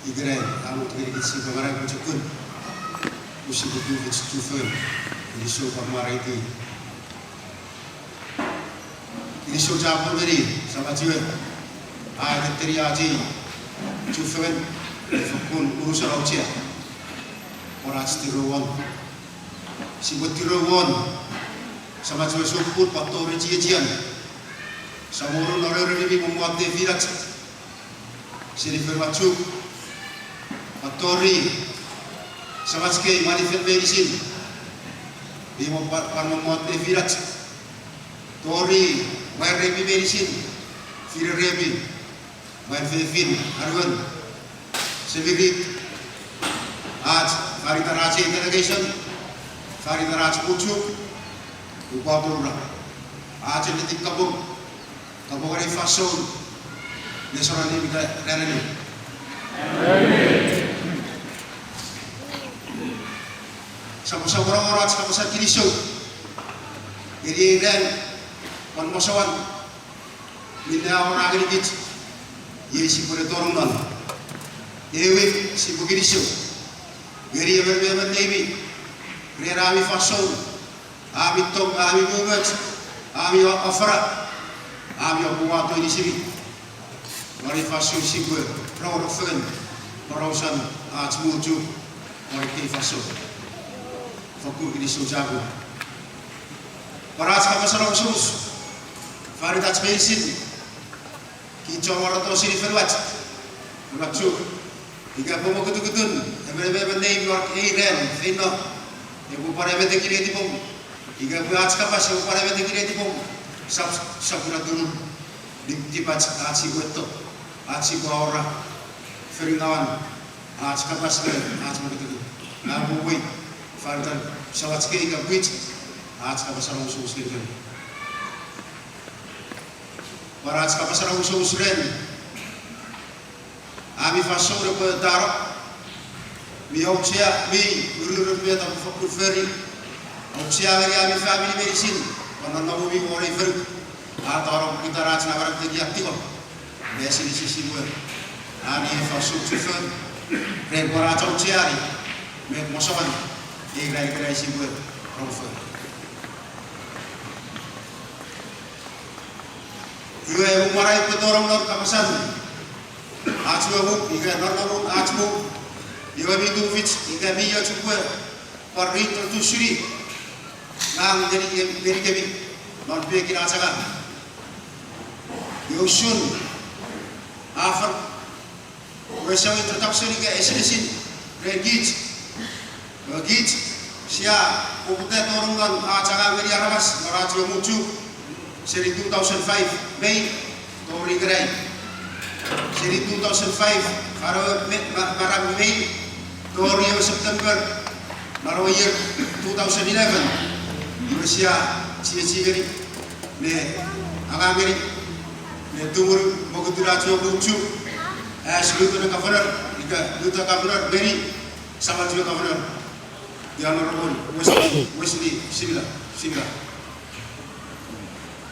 Igre, amo tigre si pamarai pacakun. Usi butu tufen. Ini show pamariti. Ini show japon beri sama jiwa. Ayat teriaji. Tufen. Fakun urusan aucia. Orang stiruan. Si butiruan. Sama jiwa suput patori jian. Sama orang orang ini membuat devirat. Sini berwacuk. Patori sama sekali manifest medicine di membuat virat tori main rebi medicine fira rebi main fefin arwan sebirit आज फारिदा राजे इंटरगेशन फारिदा राज पुचुक उपापुरा आज ini kabung kabung dari fason nesoran ini kita renani sama-sama orang-orang sama-sama kini show jadi dan konmosawan minta orang ini git jadi si boleh dorong non dewi si begini show jadi berbeban dewi rera ami fason ami tok ami bubat ami afra ami buat ini sini mari fason si gue rawat fen merawat muncul mari kini fason Fokus ini sujago. Para sahabat salam sus, Faridat Bensin, Kincor Warato Sini Ferwat, Berwacuk, Tiga Pomo Ketun, Emre Name York Aiden, Fino, Ibu para bete kiri di pom, Tiga buat kapas ibu para bete kiri di pom, Sabuna turun, di pat aci gueto, aci guaora, Ferinawan, aci kapas le, aci begitu, Nabu wait. Fardan sawat sekali ke bridge आज का pasar usul sekali para आज का pasar usul seren ami faso de daro mi opsia mi urur mi ta fokur feri opsia dari ami family medicine wana nabu mi ore fer atau kita ras na barang jadi aktif besi di sisi gue ani faso tufen dan para opsia ni me mosawan Igra si gue profe. Iwe umarai petorong nor kapasan. Achmu bu, iga normamu achmu. Iwe bidu vich, iga biya chukwe. Parrit tu shuri. Nang dari kami non pe kira asaga. Yoshun afar. Wesau introduction iga eselesin. Regit. Git sia ubutet orungan acara meri aramas maraju mucu seri 2005 Mei tori gerai seri 2005 karo marang Mei tori September maro year 2011 Rusia cia geri ne agameri ne tumur moguduraju mucu seluruh governor ika duta governor Meri sama juga governor yang normal Wesley Sibila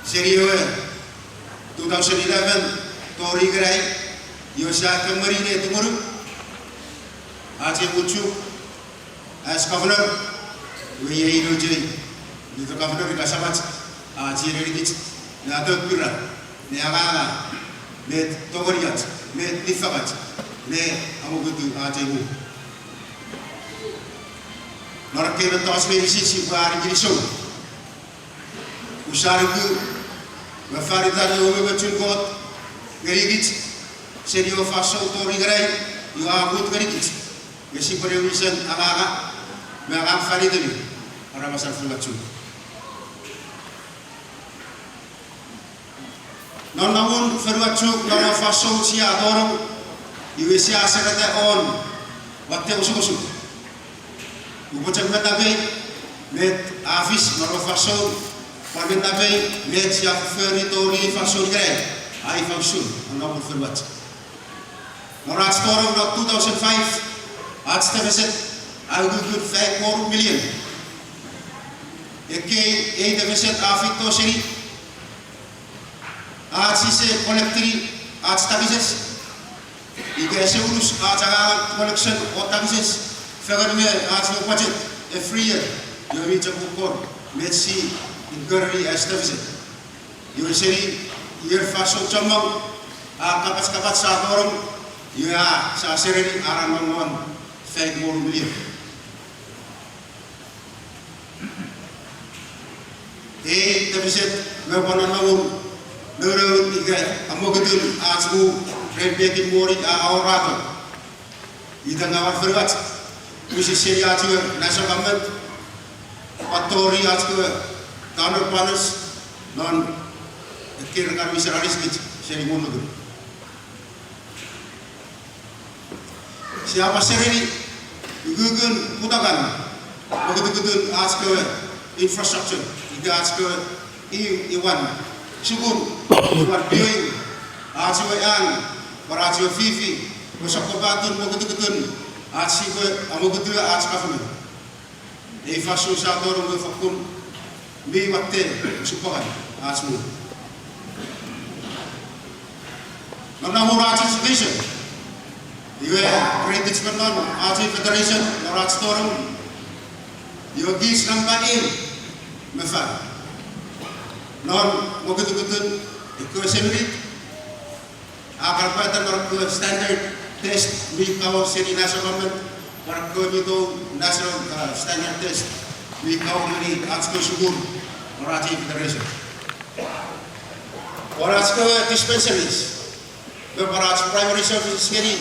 Serio 2011 Tori Gerai Yosha Kemari ne Timur Aceh Mucu as governor Wiyai Rojai itu governor kita sahabat Aceh Redikit na Dokpira ne Agana ne Togoriat ne Nifakat ne Amugutu Aceh Mu Norke na tos medisi si bar giriso. Usargu wa farida no we bachun got gerigit serio faso tori gerai yo agut gerigit. Gesi pereulisan amaga me agam farida ni ora masal fulachun. Non namun ferwachuk non faso sia dorong iwesia serata on waktu usuk-usuk. Ubucan metabe met afis noro fason pametabe met sia feritori fason gre ai fason anda berfirbat morat storong no 2005 atste beset au good 5 million eke de beset afito seri atsi se collectri atsta bises Ike seurus acara collection of taxes federal as a budget every year. You will support Messi in Gary as deficit. You will say year fashion chamang kapas sa torong you are sa sereni aran mangon fake more million. Deficit ngapanan mangon nurut ike amogadun asmu Repetir mori aurato. Ida ngawar fergat. Kusi seria juga national government. Patori juga counterparts non kira miseralis gitu. Seri mono tu. Siapa seri ini? Gugun putakan. Begitu juga infrastructure. Ida juga iwan subur iwan bioing. Asyik yang Barajio Fifi, Musakobatun, Mogutun, Asyik, Amogutua, Askafun. If I show Sator, Mufakun, be what they support, Asmu. Namura's vision. You are great experiment, Archie Federation, Norat Storm. Your geese number in Mefa. Non Mogutun, Ecosemrit. Agar pattern or standard test we cover city national government or go national standard test we cover many Atsko Sugur or Aji Federation. Or Atsko dispensaries, the Baraj primary services scary,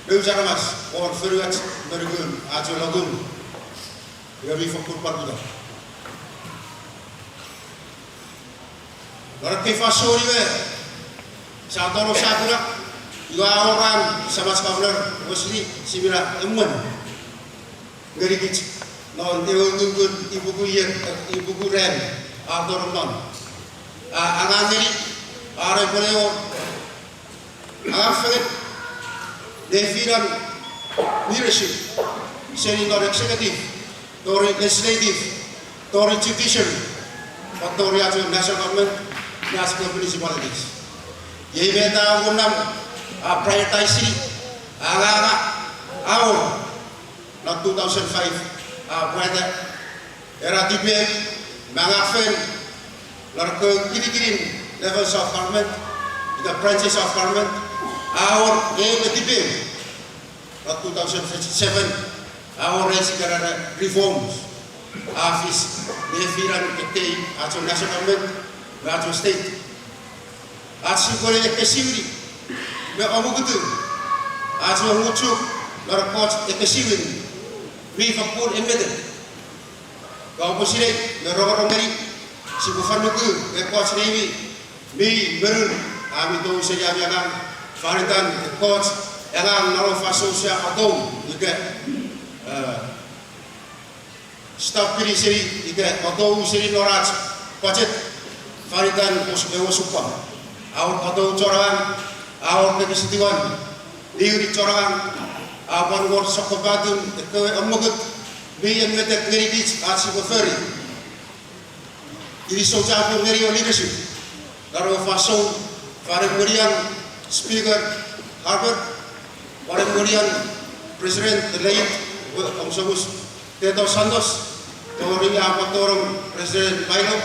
Rujaramas or Furuat, Bergun, Ajo Lagoon, where we for Kurpakuda. Or Kefasori. Satu sakura, dua orang sama scholar mesti sibira emun. Gerigit, non tunggu ibu guren, atau non. Angan ini, ada boleh Afet, defiran leadership, senior executive, tori legislative, tori judiciary, tori national government, national municipalities. Jadi beta undang prioritize awal 2005 buat era debate mengafen larke kiri levels of government the branches of government awal debate 2007 awal segala reforms office defiran kete atau national government atau state Asyik boleh ekasiwiri, berapa begitu? Asyik mengucuk, berapa ekasiwiri, bifakun embedded. Kau posisi berapa orang dari si bukan itu, berapa sendiri, berun, kami tahu saja yang varian coach, yang nalar fase usia atau juga staff pilih sendiri, juga atau sendiri norat, budget varian musuh super. Awal atau corangan, awal kegiatan, diri corangan, awal ngor sokobatun, ke amugut, biar mereka ngerigis asih beferi. Ini soja pun ngeri leadership. Kalau fashion, para kemudian speaker Harvard, para kemudian presiden terlihat, Om Samus, Teto Santos, tori apa torong presiden Bailo,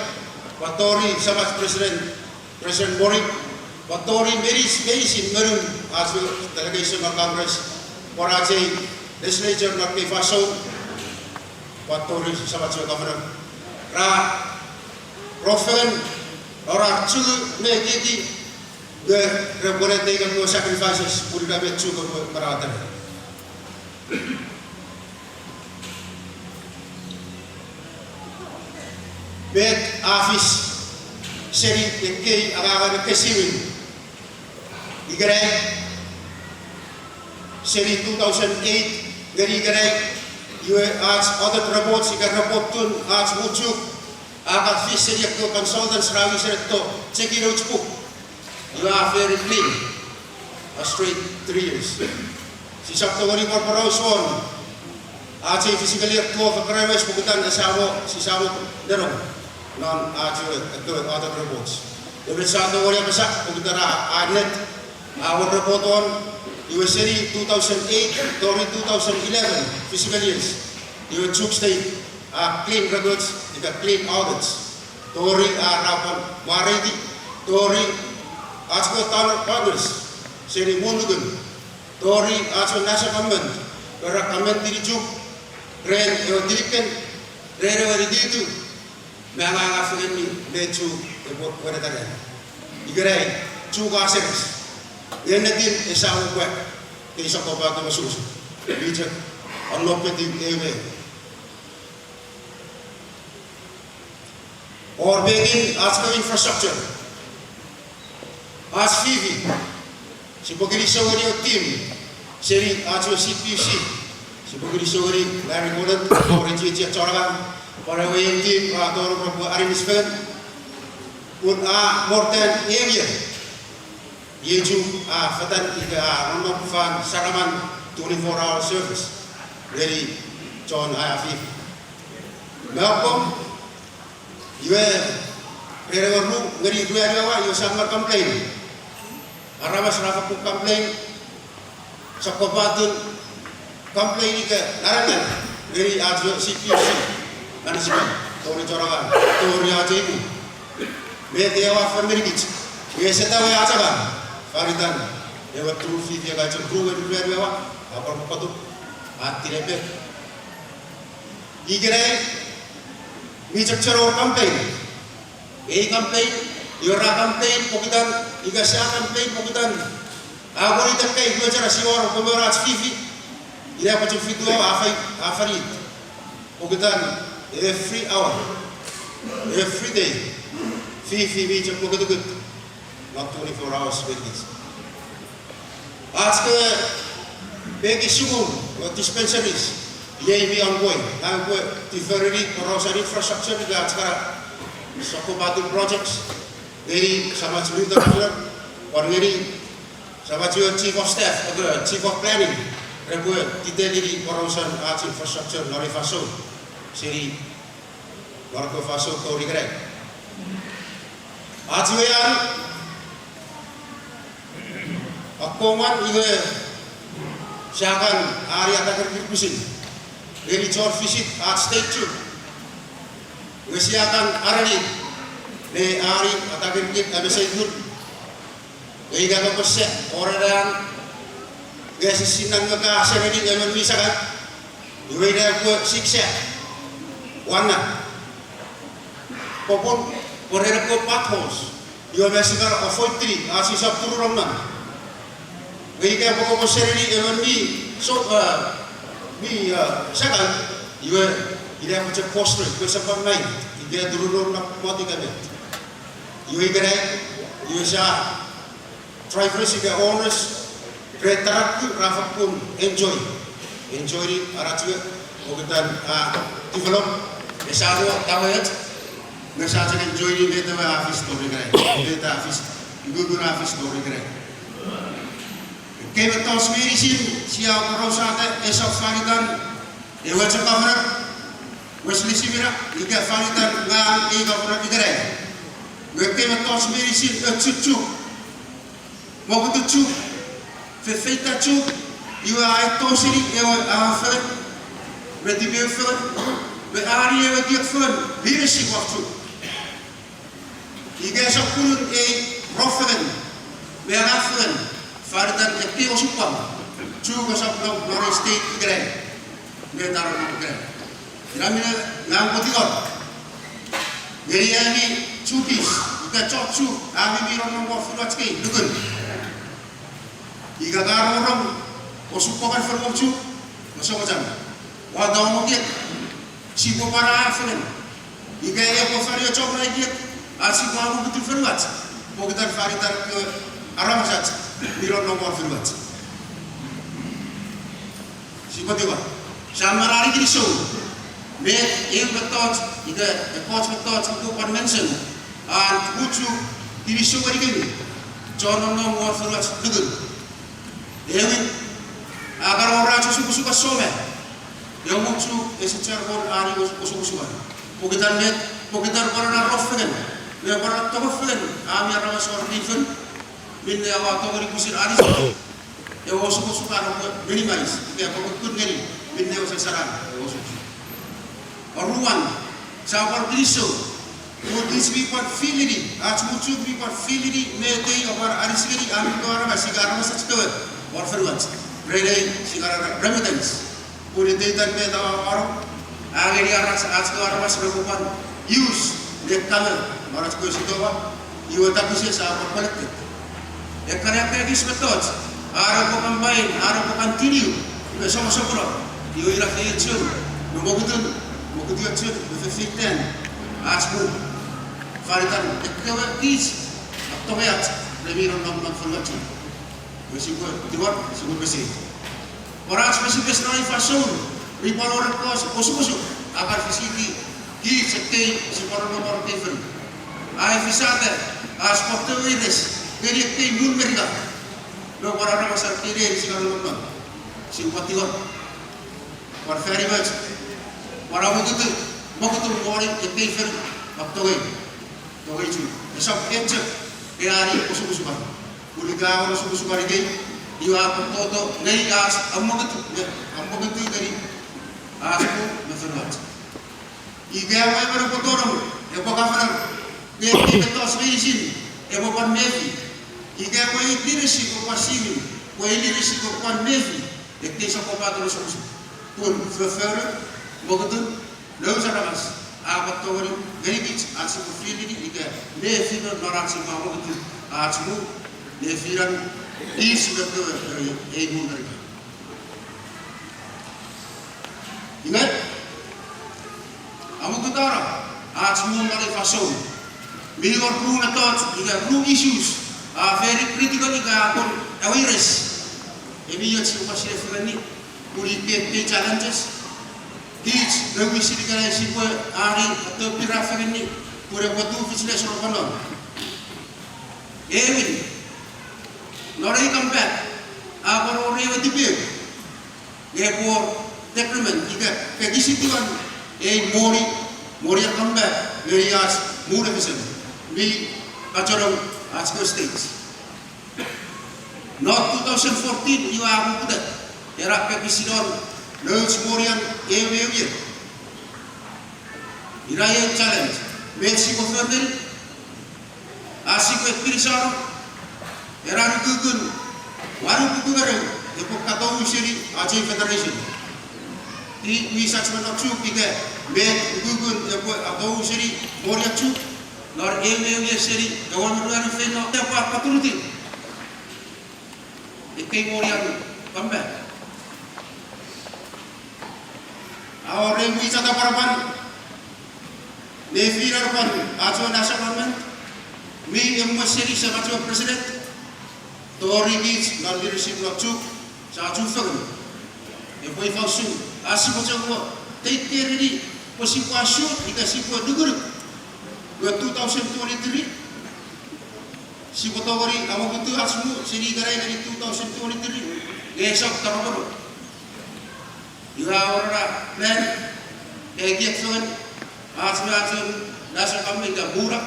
patori sama presiden Mori, patori medicine merun as delegation of Congress, Poraje legislature nak fashion, patori sama governor. Ra Profen orang cukup negiti the reporting of sacrifices pun dapat cukup berada. Bet office seri ke agak kesiwin. Igerai seri 2008 dari igerai as audit report sigar report tun as muncul agak fish seri ke consultants rawi seri to check it out book. You are very clean. A straight 3 years. Si Sabto Gori Corporation aja physically to of crimes bukan asamo si samo derong non aja itu audit reports. Jadi Sabto Gori besar bukan anet awal report on Iwa seri 2008 to 2011 fiscal years. Iwa chuk state clean records, ika clean audits. Tori rapan waredi, tori asko talent progress, seri mundugun. Tori asko nasa government, kara government diri chuk, ren ewa diriken, ren ewa ditu, menga ngafugen ni lechu ebot wadatare. Igarai chuk aseris. Yan natin isang kwek kay isang kabago masuso. Bijak ang lopet yung ewe. Or begin as ka infrastructure. As Fifi, si pagkili sawari yung team, seri as yung CPC, si pagkili sawari Larry Mullen, or Gigi Choragan, para yung team, Toro Propo Arimispen, pun more than a year. Yeju fatan ika nomor fan saraman 24-hour service dari John Ayafi. Malcolm, yue rerewaru ngeri dua rewa yue samar complain. Aramas rafa ku complain, sakobatun complain ika larangan dari ajo CPC management tori corakan tori aja itu. Medewa family yue setawe aja kan. Faridan, ewa trufi dia kaca gruwe ewa, apa tu? Hati rebel. Igere, mijak ceror campaign. Campaign, yora campaign, pokitan, igasya campaign, pokitan. Aku ni terkait dua cara siwar, pemeraj Fifi. Ini apa cuma video afarit. Pokitan, every hour, every day. Fifi mijak pokitu. Not 24 hours with this. As the big sugar dispensaries, ye be ongoing. Now, the very corrosion infrastructure, the Sokobatu projects, very Samachu the governor, or very Samachu chief of staff, chief of planning, the corrosion arts infrastructure, Norifaso, Siri, Norcofaso, Tori Greg. Ajuan. Akoman iwe siakan area takar kirkusin dari chor visit at statue iwe siakan arani ne ari takar kir abisai dur iwe gaga perse orang gasi sinan ngaka seredi emen misakan iwe dah ku siksa wana popon korera ku pathos iwe mesikar avoidri asisap turunman. Jika pokok seri ni so ni sekarang, ia macam poster, ia sampai main, ia turun nak mati kami. Ia gerai, ia sah drivers ia owners, kereta rafa pun enjoy ni arat juga, bukan develop, esaro tawet, nasa cakap enjoy ni beta office story gerai, beta office, guru office story gerai. Kaya betul semirisin siapa rosate esok Faridan ewa cakap Wesley Simira ika Faridan ngang ika pernah digerai. Kaya betul semirisin cucu mau betul cucu fefeta cucu iwa aito siri ewa afer berarti befer berari ewa dia fer birisi waktu. Ika esok kulun rofen berafen. Faridan ekti osupam, juga sabda Florida State Grant, betaran nak grant. Kami nak botikor. Jadi ini cupis, kita cocu, kami bilang nombor fulat sekali, dugun. Jika orang osupakan formucu, masuk macam. Wadah mungkin, si bapa afren. Jika ia bapa dia coba lagi, asik mahu betul formulat. Bukan Faridan ke arah saja. Biro nomor firman. Seperti apa? Sama lari di show. Met yang betul, jika coach betul satu convention, bucu di show ini. Jono nomor firman dulu. Yang agar orang suka some. Yang bucu secara hari suka. Bukan met, bukan orang rofen. Yang orang tofen, kami orang seorang different. Minna wa tawari kusir aris e o so para minimize ke ko kun ngeri minne o sasaran o so oruan sa par kristo o dis bi par filiri ach muchu bi par filiri me tei abar arisgeri amin ko ara sigara ma sachto or ferwat rede sigara remittance pure dei tan me da aro ageri ara ach ko ara mas preocupan use de kamer maras ko sitowa iwa tapise sa par kolekte e kare pe gis metot ara ko combine ara ko continue me sama sokro iwa ira khair chun no mogutu chun me fiten asmu faritan ekkewa kis tomeat remiro nam formachi besiko diwar sigur besi oras besi nai fason ripalor kos kosu agar fisiki ki sekte siporo nomor tefen ai fisate asporto ires dari te mun merga lo para masar kire sigaro nomor simpatiwa por very much para mogutu mori tefen aktoge toge chu esap kenche keari kosu ba uliga ora susu ba ide iwa toto nei as ammogutu dari asku mefermat iga mai per potorom e pokafar ne tos visin e mo pan nefi iga mai leadership ko pasini ko leadership ko pan nefi e ke so ko patro susu pun fefer mogutu lo saramas abat tori gerigit asu filidi iga ne fino noratsi mamogutu asmu ne firan is beto e mundari ingat amu kutara asmu mari fason mior ru natot iga ru issues very critical iga kon awareness e biyo si pasire firani puri ke challenges Kids, lagu isi dikala isi pun hari atau pirafa ini pura batu fisile sorokono. Ewin, norai kampat, apa orang yang tipe, gepor decrement jika kegisi tuan, mori kampat, merias muda fisel, bi acarong Asko States. Not 2014 you are muda, era kegisi don. Notes Morian Ewing Irayan challenge Mexico Ferdinand Asiko Pirisaro Eran Gugun Waru Kugaru Epokato Ushiri Aceh Federation Di Wisachman of Chuk Ika Med Gugun Epo Ushiri Moria Chuk Lor Ewing Siri Kawan Ruan Feno Tepa Paturuti Ike Morian Pambak Orang yang wisata parapan, nefirar pan, ajo nasional government, mi emosiri sebagai presiden, tori gis dan leadership waktu, saju fagun, yang boleh fausu, asih macam apa, take care ini, posisi asyur, dikasih buat dugur, 2023, si potogori, kamu betul asmu, sini garai dari 2023, gesok terobor. Iwa orang plan kayak son asal dasar kami dah murah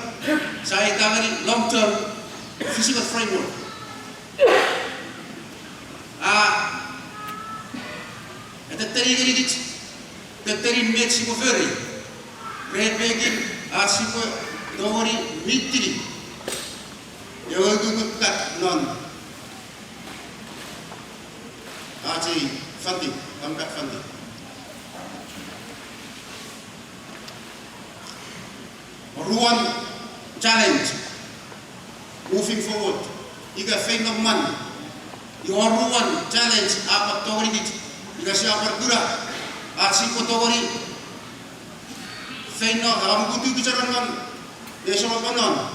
saya kagari long term physical framework itu teri Mexico ferry red begin asiko dori mitri jauh kat non aji Fandi, Kamkat Fandi. Ruan challenge, moving forward. Iga fain of man. Your Ruan challenge apa tori dit. Iga siapa gura. Aksi kotori. Fain of alam kutu bicara man. Besok kanan.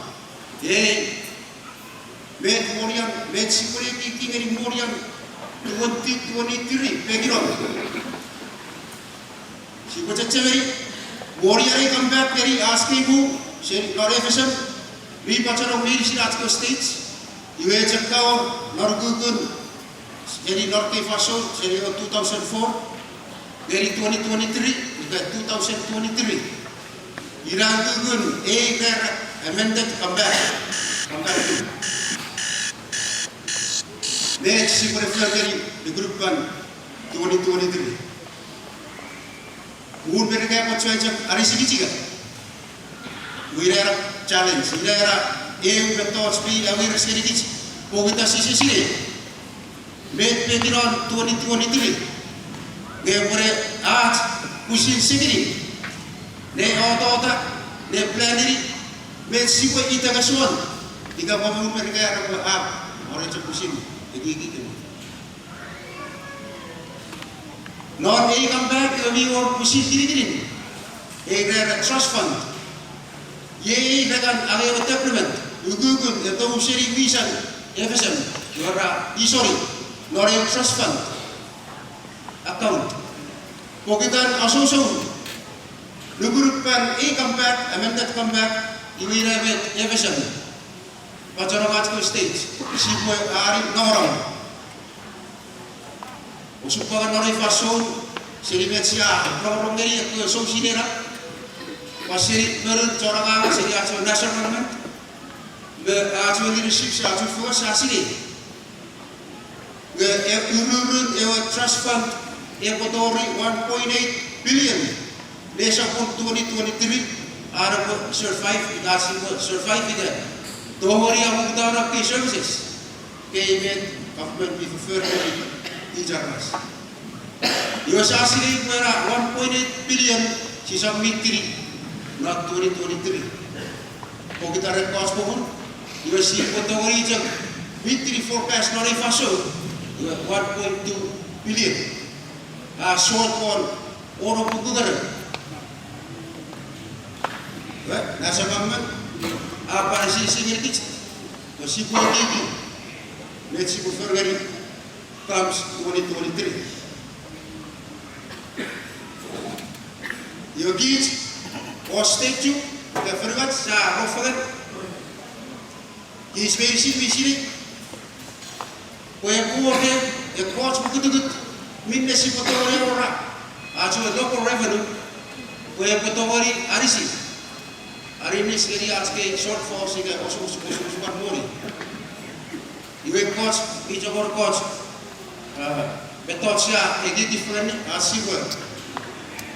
Med Morian, med sikuri kiki Morian. 2023 Pegiron. Si bocah cewek, warrior comeback dari Askibu, si Norefism, bi pacarong di Asko States, iwe cekau Norgugun, jadi Norte Faso, jadi 2004, dari 2023 hingga 2023, Irangugun, amended comeback. Match si Februari di grupan 2023. Bukan mereka yang macam hari sedikit kan? Wira challenge, wira betul speed, wira sedikit. Pokoknya sisi. Match pemikiran 2023. Dia boleh pusin segini. Ne auto ne plan ini. Match si kita kasuan. Tiga pemain mereka yang orang cakap pusin. Gigi. Non comeback kami orang pusin diri. Trust fund. Ye dengan area development. Google itu usiri vision. Efisien. Juara sorry. Non trust fund. Account. Pokoknya asal Lugurupan comeback, amended comeback. Iwira with efisien. Pacaran stage, si boy ari norong. Usupakan norai fason, selimet siya, norong dari aku sosinera. Pasiri berun corang seri acu national parliament, acu leadership siya acu force asiri. Ururun trust fund, potori 1.8 billion. Desa pun 2023 ada survive, survive ida. Dohori ang mukdara kay services. Kay government prefer di Jarmas. Yung sa asili pera 1.8 billion si submit not 2023. Kung kita request po mo, yung si Dohori jang mitri forecast na refaso 1.2 billion. Short on oro po kudara. Nasa government apa sih ngerti? Si Gigi, Mexico February comes 2023. Yogit, or statue, the forgot sa Rofagan. He is very serious. Kaya po the courts bukudut, minna si Patori ora, aso local revenue, kaya Patori arisi. Hari ini sekali aja shortfall sehingga usuk mori. Iwe coach, bijabor coach, betul sih, egi different asing.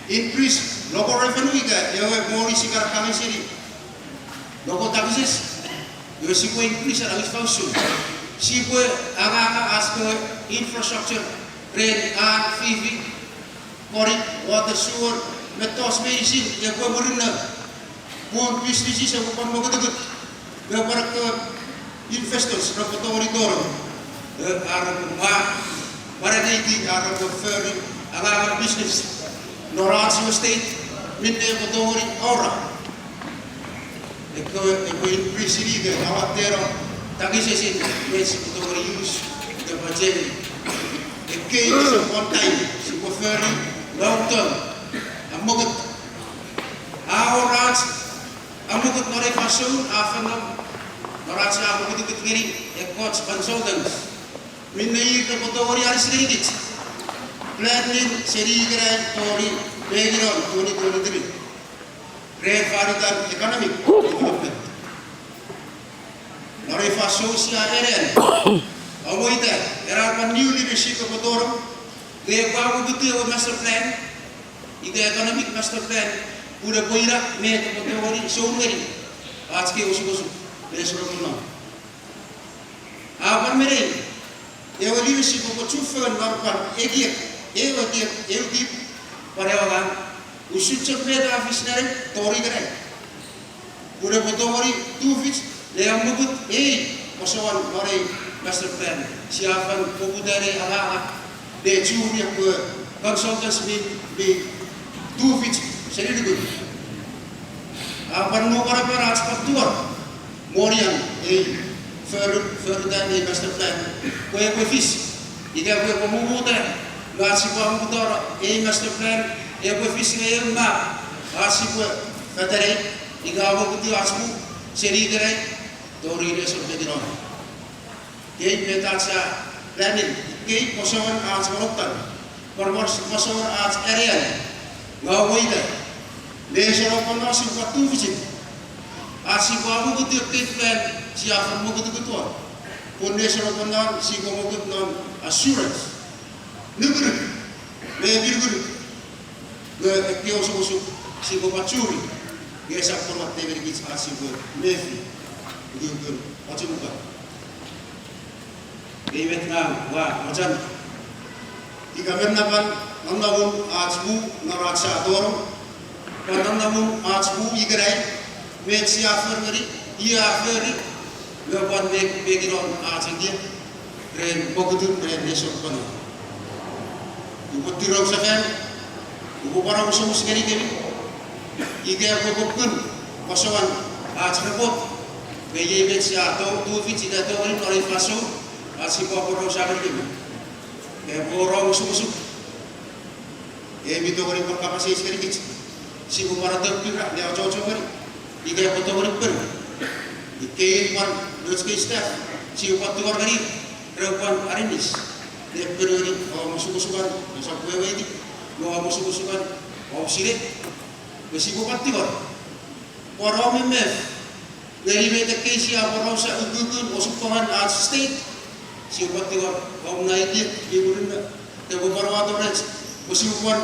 Increase local revenue ika, iwe mori sekarang kami sini. Local taxes, iwe siapa increase ada function. Siapa agak aske infrastructure, rail, FIV, kori, water, sewer, metos, medicine, ya kau berulang. Bukan bisnis sih, bukan mau ketut. Beberapa ke investors, rapotori dorong. Arab para di Arab ferry, agak bisnis. Norasio state, minta rapotori orang. Eko increase ini ke awak teror. Tadi sesi, messi rapotori use ke bajen. Eke itu one time, si ferry long term. Amoget, awak Amukut norai fasun afan norasi amukut ikut kiri coach consultants minai ke potori aris sedikit planning seri kira tori background 2023 great varitan economic development norai fasun si aren amoita era new leadership ke potorum ke baru betul master plan ide economic master plan udah boira me ke potori soungeri आज के उसको बेसुरा करना आप मेरे ये वाली विषय को चुप कर पर एक पर्यावरण उसी चक्कर का ऑफिसर तोरी करे पूरे पोटोरी तू फिच ले हम लोग मसवान मरे master plan siapa pemudari ala de curi yang consultants be too fich sendiri dulu apa nu para aspek morian further master plan kue fish ida kue pemudar ngasih pemudar master plan kue fish ngayon ma ngasih kue katare igawo kuti asmu seri dere tori reso pedino kei petacha planning kei posawan as morotan posawan as area ngawoida Lesero konosi waktu visit, asih bawa begitu plan siapa mau begitu ketua, foundation of non si komogut non assurance nugur me birgur ge ekyo so si ko pachuri ge sa format de vergits asibo mefi diugur achimuka David nga wa majan igamen napan namnawun ajmu naracha dorong panamnawun ajmu igrai metsi aferri ia aferri lewan begiron ajengin ren bogudun ren nesok pano ubutiro sakan ubara usus geri geri ige bogokun pasawan ajrebot beye metsi atau tu vici dato rin ori faso asipo poro sakan gemi borong usus bito rin kapasai sekali kic si ubara terpira dia coco rin ige foto rin per ike war dotske staff si upat tuar gari rewan arinis de peruri o musukusukan sa kuewe di lo musukusukan o sire besi upat tuar poro memef dari meta kesi aporo sa ugugun o supahan at state si upat tuar o naik dia di burinda de beberapa torrents besi upan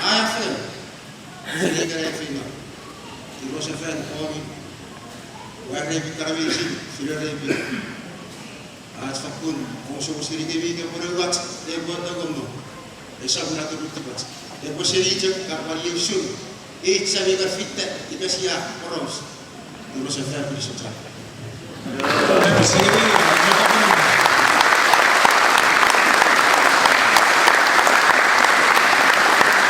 AFN jadi kaya fina di Rosefen kami warna bikarami sudah lebih आज फक्कून औषध सरी देवी के बरोबर ते बंद गमनो ऐसा बुरा तो रुकती बच ते बसेरी जग कारवाली सुन एक सभी का फिट इबसिया परोस दूसरा फैमिली सोचा